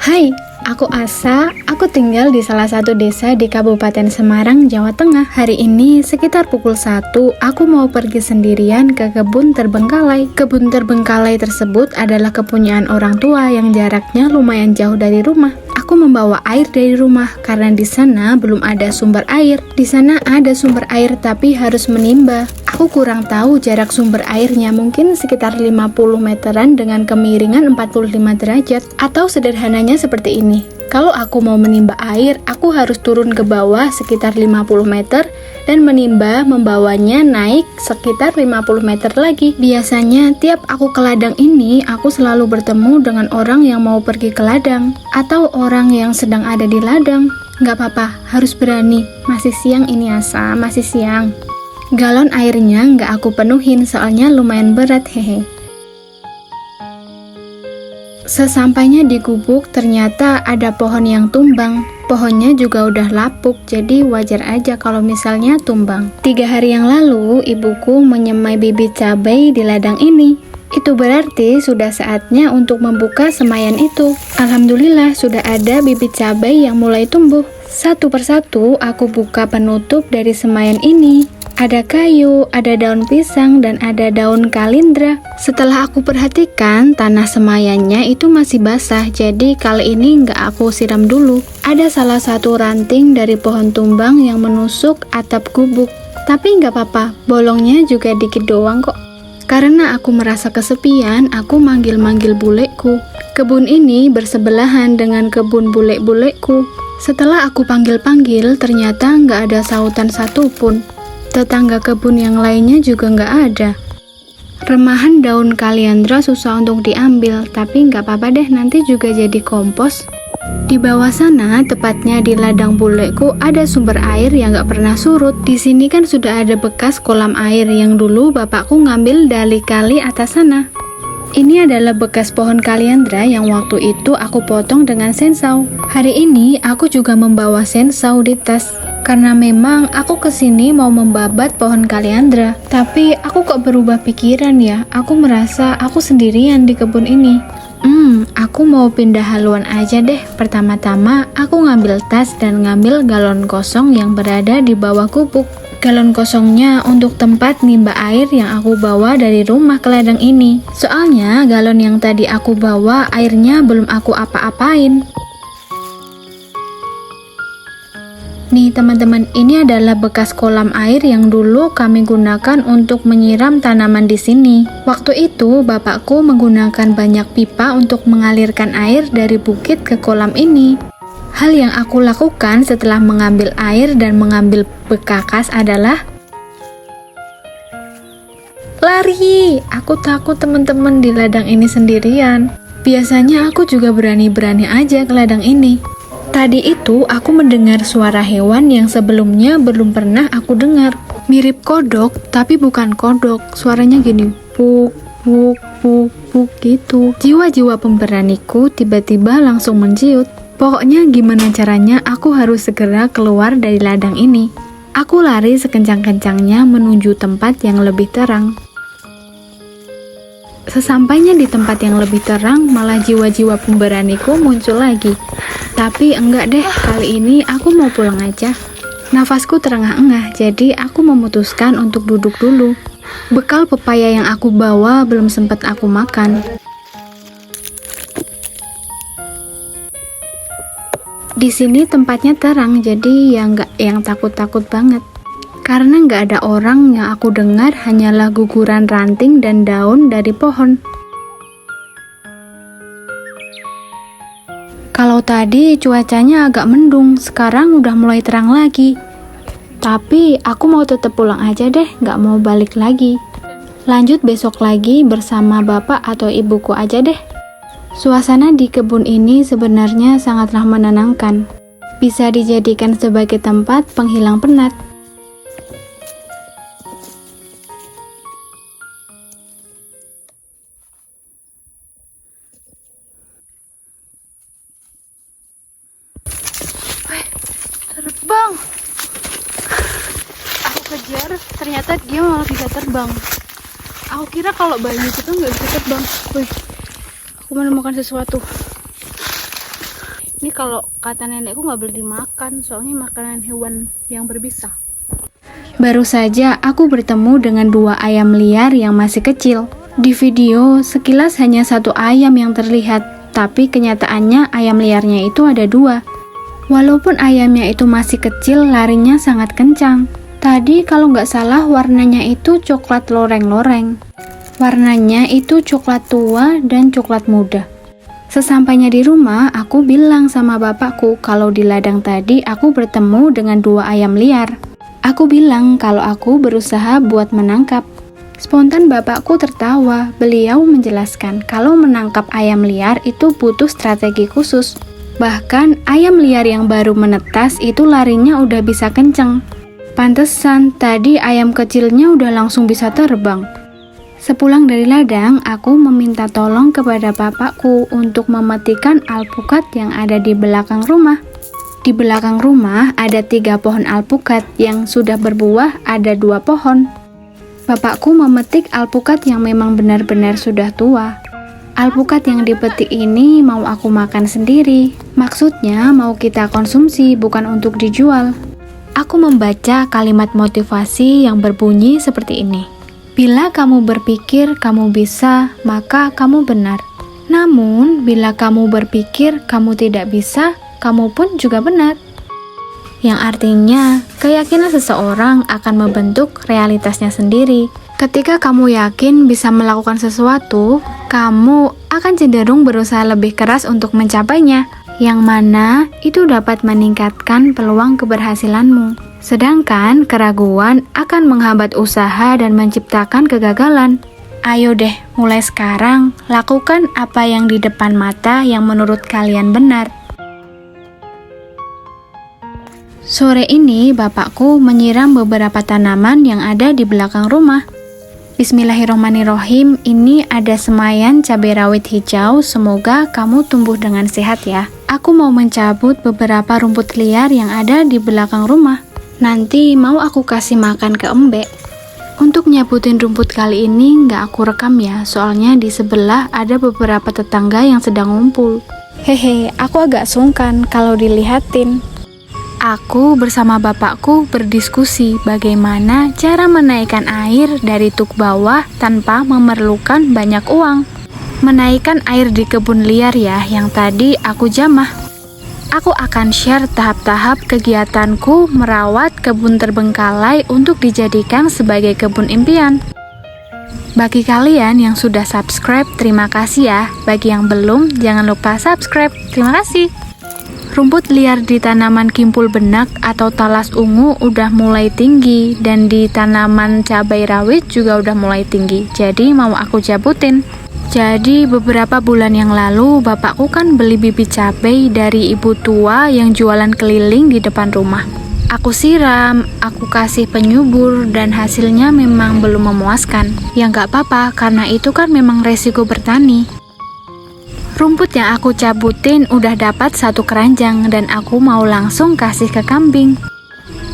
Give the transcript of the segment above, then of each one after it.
Hai, aku Asa. Aku tinggal di salah satu desa di Kabupaten Semarang, Jawa Tengah. Hari ini sekitar pukul 1, aku mau pergi sendirian ke kebun terbengkalai. Kebun terbengkalai tersebut adalah kepunyaan orang tua yang jaraknya lumayan jauh dari rumah. Aku membawa air dari rumah karena di sana belum ada sumber air. Di sana ada sumber air tapi harus menimba. Aku kurang tahu jarak sumber airnya, mungkin sekitar 50 meteran dengan kemiringan 45 derajat. Atau sederhananya seperti ini. Kalau aku mau menimba air, aku harus turun ke bawah sekitar 50 meter dan membawanya naik sekitar 50 meter lagi. Biasanya tiap aku ke ladang ini, aku selalu bertemu dengan orang yang mau pergi ke ladang atau orang yang sedang ada di ladang. Nggak apa-apa, harus berani. Masih siang ini Asa, masih siang. Galon airnya nggak aku penuhin soalnya lumayan berat, hehe. Sesampainya di gubuk, ternyata ada pohon yang tumbang. Pohonnya juga udah lapuk, jadi wajar aja kalau misalnya tumbang. 3 hari yang lalu, ibuku menyemai bibit cabai di ladang ini. Itu berarti sudah saatnya untuk membuka semaian itu. Alhamdulillah, sudah ada bibit cabai yang mulai tumbuh. Satu persatu, aku buka penutup dari semaian ini. Ada kayu, ada daun pisang, dan ada daun kalindra. Setelah aku perhatikan, tanah semaiannya itu masih basah, jadi kali ini nggak aku siram dulu. Ada salah satu ranting dari pohon tumbang yang menusuk atap gubuk. Tapi nggak apa-apa, bolongnya juga dikit doang kok. Karena aku merasa kesepian, aku manggil-manggil bulekku. Kebun ini bersebelahan dengan kebun bulek-bulekku. Setelah aku panggil-panggil, ternyata nggak ada sautan satupun. Tetangga kebun yang lainnya juga nggak ada. Remahan daun kaliandra susah untuk diambil, tapi nggak apa-apa deh, nanti juga jadi kompos. Di bawah sana, tepatnya di ladang bulekku, ada sumber air yang nggak pernah surut. Di sini kan sudah ada bekas kolam air yang dulu bapakku ngambil dari kali atas sana. Ini adalah bekas pohon kaliandra yang waktu itu aku potong dengan sensau. Hari ini aku juga membawa sensau di tas. Karena memang aku kesini mau membabat pohon kaliandra. Tapi aku kok berubah pikiran ya. Aku merasa aku sendirian di kebun ini. Aku mau pindah haluan aja deh. Pertama-tama aku ngambil tas dan ngambil galon kosong yang berada di bawah gubuk. Galon kosongnya untuk tempat nimba air yang aku bawa dari rumah ke ladang ini. Soalnya galon yang tadi aku bawa airnya belum aku apa-apain. Nih teman-teman, ini adalah bekas kolam air yang dulu kami gunakan untuk menyiram tanaman di sini. Waktu itu bapakku menggunakan banyak pipa untuk mengalirkan air dari bukit ke kolam ini. Hal yang aku lakukan setelah mengambil air dan mengambil bekakas adalah lari. Aku takut teman-teman di ladang ini sendirian. Biasanya aku juga berani-berani aja ke ladang ini. Tadi itu aku mendengar suara hewan yang sebelumnya belum pernah aku dengar. Mirip kodok, tapi bukan kodok. Suaranya gini, puk, puk, puk, puk gitu. Jiwa-jiwa pemberaniku tiba-tiba langsung menciut. Pokoknya gimana caranya aku harus segera keluar dari ladang ini. Aku lari sekencang-kencangnya menuju tempat yang lebih terang. Sesampainya di tempat yang lebih terang, malah jiwa-jiwa pemberaniku muncul lagi. Tapi enggak deh, kali ini aku mau pulang aja. Nafasku terengah-engah, jadi aku memutuskan untuk duduk dulu. Bekal pepaya yang aku bawa belum sempat aku makan. Di sini tempatnya terang, jadi ya nggak yang takut-takut banget. Karena nggak ada orang, yang aku dengar hanyalah guguran ranting dan daun dari pohon. Kalau tadi cuacanya agak mendung, sekarang udah mulai terang lagi. Tapi aku mau tetap pulang aja deh, nggak mau balik lagi. Lanjut besok lagi bersama bapak atau ibuku aja deh. Suasana di kebun ini sebenarnya sangatlah menenangkan. Bisa dijadikan sebagai tempat penghilang penat. Terbang! Aku kejar, ternyata dia malah bisa terbang. Aku kira kalau bayi itu nggak bisa terbang. Wih, aku menemukan sesuatu. Ini kalau kata nenekku nggak boleh dimakan, soalnya makanan hewan yang berbisa. Baru saja aku bertemu dengan 2 ayam liar yang masih kecil. Di video, sekilas hanya 1 ayam yang terlihat, tapi kenyataannya ayam liarnya itu ada 2. Walaupun ayamnya itu masih kecil, larinya sangat kencang. Tadi kalau nggak salah warnanya itu coklat loreng-loreng. Warnanya itu coklat tua dan coklat muda. Sesampainya di rumah, aku bilang sama bapakku kalau di ladang tadi aku bertemu dengan 2 ayam liar. Aku bilang kalau aku berusaha buat menangkap. Spontan bapakku tertawa. Beliau menjelaskan kalau menangkap ayam liar itu butuh strategi khusus. Bahkan ayam liar yang baru menetas itu larinya udah bisa kenceng. Pantesan tadi ayam kecilnya udah langsung bisa terbang. Sepulang dari ladang, aku meminta tolong kepada bapakku untuk memetikan alpukat yang ada di belakang rumah. Di belakang rumah ada 3 pohon alpukat yang sudah berbuah, ada 2 pohon. Bapakku memetik alpukat yang memang benar-benar sudah tua. Alpukat yang dipetik ini mau aku makan sendiri. Maksudnya mau kita konsumsi, bukan untuk dijual. Aku membaca kalimat motivasi yang berbunyi seperti ini. Bila kamu berpikir kamu bisa, maka kamu benar. Namun, bila kamu berpikir kamu tidak bisa, kamu pun juga benar. Yang artinya, keyakinan seseorang akan membentuk realitasnya sendiri. Ketika kamu yakin bisa melakukan sesuatu, kamu akan cenderung berusaha lebih keras untuk mencapainya, yang mana itu dapat meningkatkan peluang keberhasilanmu. Sedangkan keraguan akan menghambat usaha dan menciptakan kegagalan. Ayo deh, mulai sekarang, lakukan apa yang di depan mata yang menurut kalian benar. Sore ini, bapakku menyiram beberapa tanaman yang ada di belakang rumah. Bismillahirrohmanirrohim, ini ada semayan cabai rawit hijau, semoga kamu tumbuh dengan sehat ya. Aku mau mencabut beberapa rumput liar yang ada di belakang rumah. Nanti mau aku kasih makan ke embek. Untuk nyabutin rumput kali ini nggak aku rekam ya, soalnya di sebelah ada beberapa tetangga yang sedang ngumpul. Hehe, aku agak sungkan kalau dilihatin. Aku bersama bapakku berdiskusi bagaimana cara menaikkan air dari tuk bawah tanpa memerlukan banyak uang. Menaikkan air di kebun liar ya, yang tadi aku jamah. Aku akan share tahap-tahap kegiatanku merawat kebun terbengkalai untuk dijadikan sebagai kebun impian. Bagi kalian yang sudah subscribe, terima kasih ya. Bagi yang belum, jangan lupa subscribe. Terima kasih. Rumput liar di tanaman kimpul benak atau talas ungu udah mulai tinggi, dan di tanaman cabai rawit juga udah mulai tinggi. Jadi mau aku cabutin. Jadi beberapa bulan yang lalu bapakku kan beli bibit cabai dari ibu tua yang jualan keliling di depan rumah. Aku siram, aku kasih penyubur, dan hasilnya memang belum memuaskan. Ya nggak apa-apa, karena itu kan memang resiko bertani. Rumput yang aku cabutin udah dapat 1 keranjang dan aku mau langsung kasih ke kambing.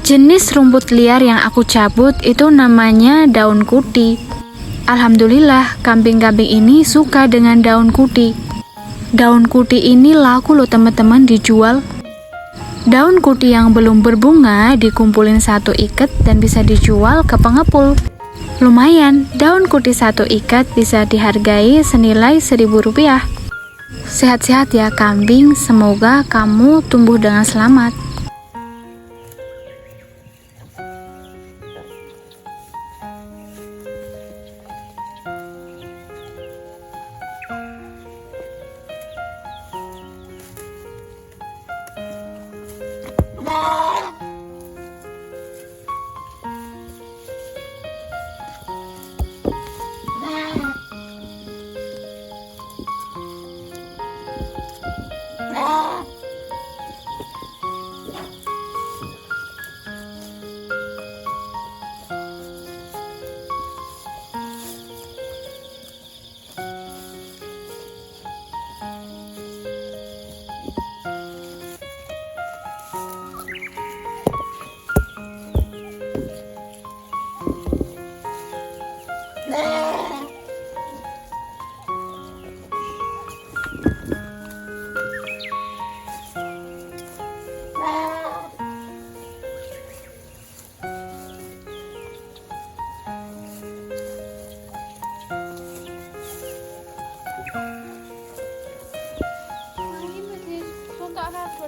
Jenis rumput liar yang aku cabut itu namanya daun kuti. Alhamdulillah, kambing-kambing ini suka dengan daun kuti. Daun kuti ini laku loh teman-teman dijual. Daun kuti yang belum berbunga dikumpulin 1 ikat dan bisa dijual ke pengepul. Lumayan, daun kuti 1 ikat bisa dihargai senilai Rp1.000. Sehat-sehat ya kambing, semoga kamu tumbuh dengan selamat.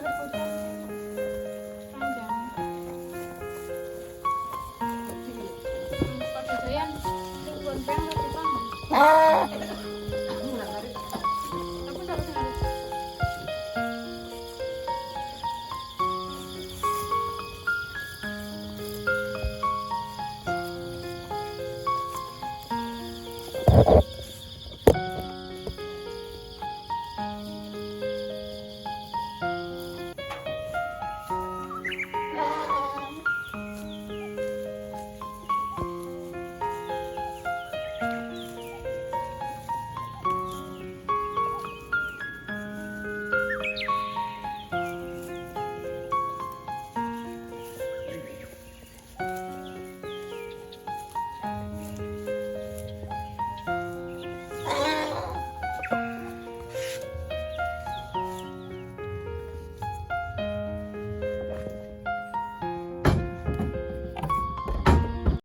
Jakarta.